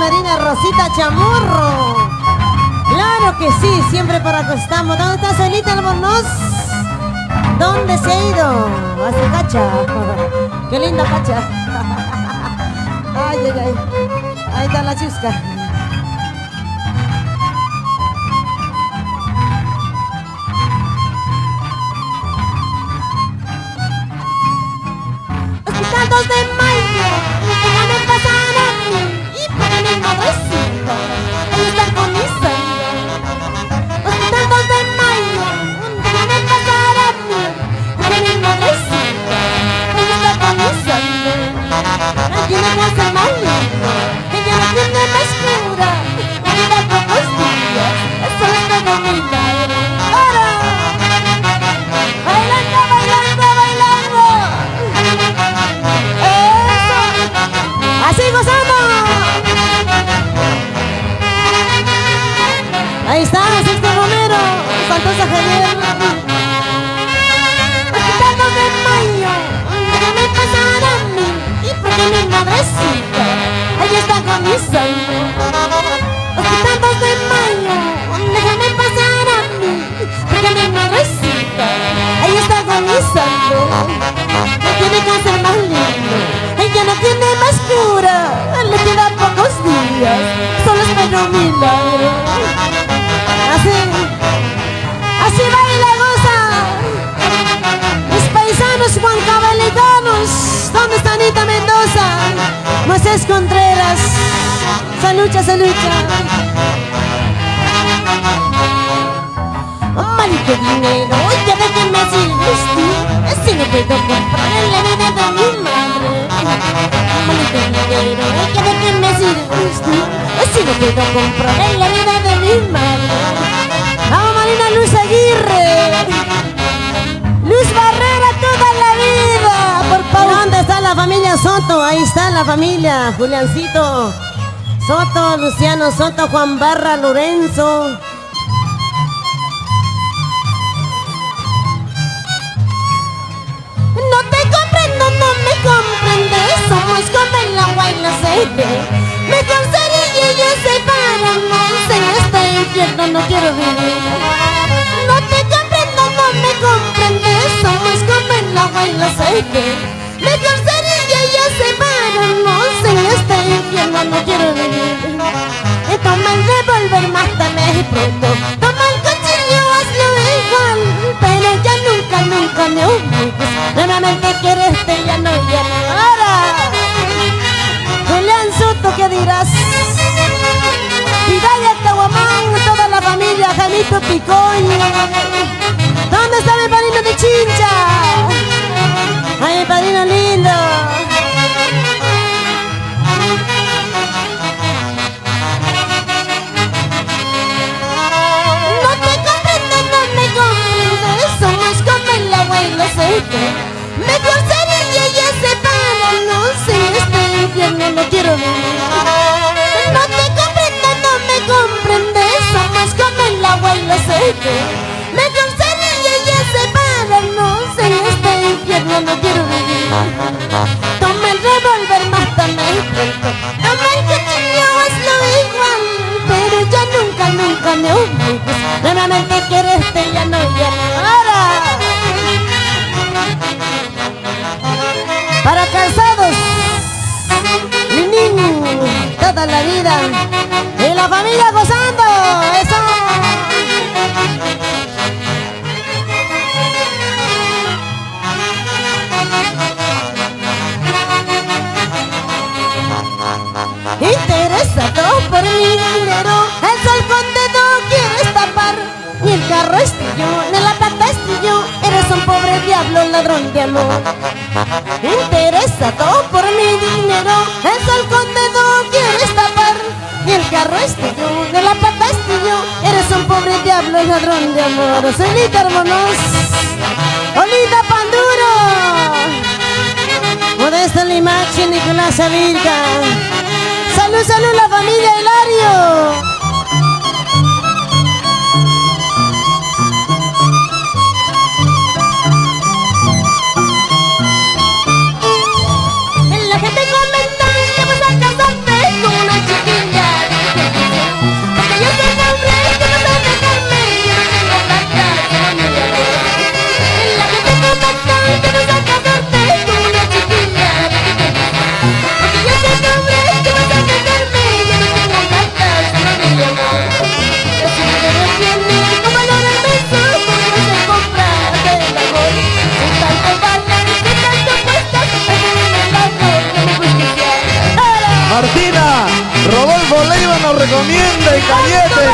madrina Rosita Chamorro. Claro que sí, siempre por acá estamos. ¿Dónde está Celita Albornoz? ¿Dónde se ha ido? A su cacha. Qué linda cacha. Ay, ay, ay. Ahí está la chusca. Hospital 2 de Mayo, déjame pasar a mí y para mi madrecita, ella está con mi sangre. Hospital 2 de Mayo, déjame pasar a mí, para mi madrecita, ella está con mi sangre. No tiene casa más lindo, ella no tiene más cura, la vida pocos días, eso es todo mi madre. ¡Ahora! ¡Bailando, bailando, bailando! ¡Así gozando! Ahí está, Sixto Romero, Santosa Javier. Hospital 2 de Mayo, déjame pasar a mí y porque mi madrecita, ella está con mi sangre. Hospital 2 de Mayo, déjame pasar a mí porque mi madrecita, ella está con mi sangre. No tiene cáncer más lindo, ella no tiene más cura, le quedan pocos días, solo espero un milagro. Así baila, goza. Mis paisanos huancavelicanos. ¿Dónde está Anita Mendoza? Moisés Contreras. Se lucha, se lucha. Maldito dinero, ya de que me sirves tú, si no puedo comprar la vida de mi madre. Maldito dinero, ya de que me sirves tú, si no puedo comprar la vida de mi madre. Vamos, Marina Luz Aguirre. Luz Barrera toda la vida. Por favor. ¿Dónde está la familia Soto? Ahí está la familia. Juliancito Soto, Luciano Soto, Juan Barra, Lorenzo. No te comprendo, no me comprendes, somos como el agua y el aceite. Me cansaría y ellos separamos, en este infierno no quiero vivir. No te comprendo, no me comprendes, somos como el agua y el aceite. Me cansaría y ellos separamos, en este infierno no quiero vivir. Toma el revólver, mátame pronto, toma el cuchillo, hazlo igual, pero ya nunca, nunca me obligues. Nuevamente quererte ya no, ya no. Ahora, Julián Soto, ¿qué dirás? Pidaya Caguamán, toda la familia, Janito Picoy. ¿Dónde está mi padrino de Chincha? Ay, mi padrino lindo. No te comprendo, no me comprendes, somos como el agua y el aceite. Mejor sería y ella separarnos, en este infierno no quiero vivir. No te comprendo, no me comprendes, somos como el agua y el aceite. Mejor sería y ella separarnos, en este infierno no quiero vivir. Toma el revólver, mátame pronto, toma el cuchillo, hazlo igual, pero ya nunca, nunca me obligues. Nuevamente quererte ya no, ya no. Ahora, para Calzados, Linín, toda la vida. Y la familia gozando. Eso. Interesado por mi dinero, el sol con dedo quieres tapar. Ni el carro es tuyo, ni la plata es tuyo, eres un pobre diablo, ladrón de amor. Interesado por mi dinero, el sol con dedo quieres tapar. Ni el carro es tuyo, ni la plata es tuyo, eres un pobre diablo, ladrón de amor. Celita Hermonos, Olita Panduro, Modesta Limache, Nicolás Avirga. Salud, salud la familia Hilario. La gente comenta que vas a casarte con una chiquilla. recomienda y Cañete.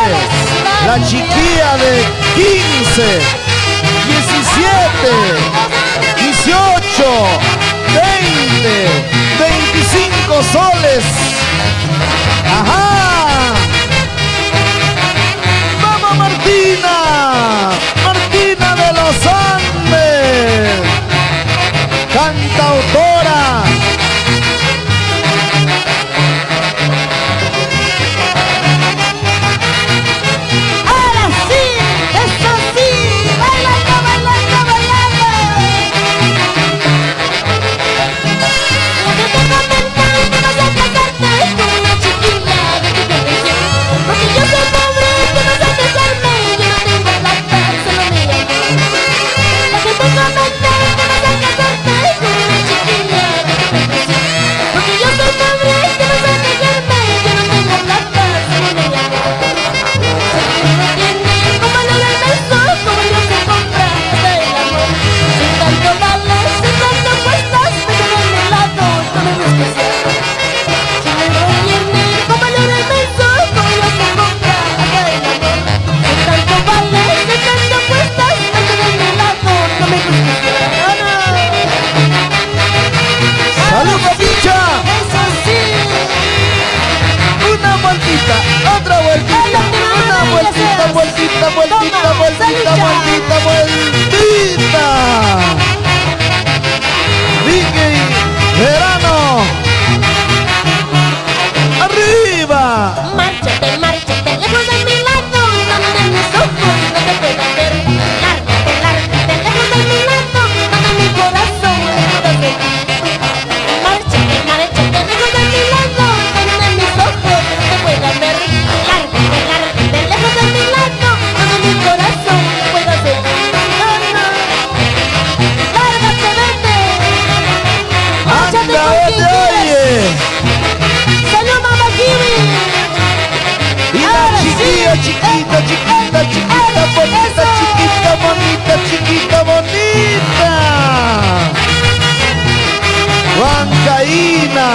La chiquilla de 15, 17, 18, 20, 25 soles. ¡Ajá! ¡Vamos, Martina! ¡Martina de los Andes! ¡Cantautora! Ahora sí, eso sí, bailando, bailando, bailando. Lo que te comentan que vas a casarte con una chiquilla de tu generación. Porque yo soy pobre, que vas a casarme, yo no tengo plata, solo me llamo. Lo que te comentan que vas a casarte con una chiquilla de tu generación. Porque yo soy pobre, que vas a casarme, yo no tengo plata, solo me llamo. No tiene como lo del beso, como yo se compra hasta el amor. Si tanto vales, si tanto cuestas, me quedo en mi lado, no me busques ya. Si no tiene como lo del beso, como yo se compra hasta el amor. Si tanto vales, si tanto cuestas, me quedo en mi lado, no me busques ya. ¡Salud, papicha! Eso sí. Una vueltita, otra vueltita, una vueltita, vueltita, vueltita, vueltita, vueltita, vueltita. Vicky, Verano, arriba. Márchate, márchate, lejos de mi lado, donde mis ojos no te puedan ver. Lárgate, lárgate, lejos de mi lado, donde mi corazón lejos de ti. Márchate, márchate, lejos de mi lado, donde mis ojos no te puedan ver. Lárgate, lárgate, lejos de mi lado, donde mi corazón pueda ser. No, no. Lárgate, vete. Márchate Anda, con quien vete, oye. quieras. Salud, mamá Kiwi. Y la chiquilla, chiquita, chiquita, chiquita, bonita, chiquita, bonita, chiquita, bonita. Huancaína,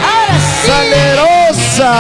Ahora sí. salerosa.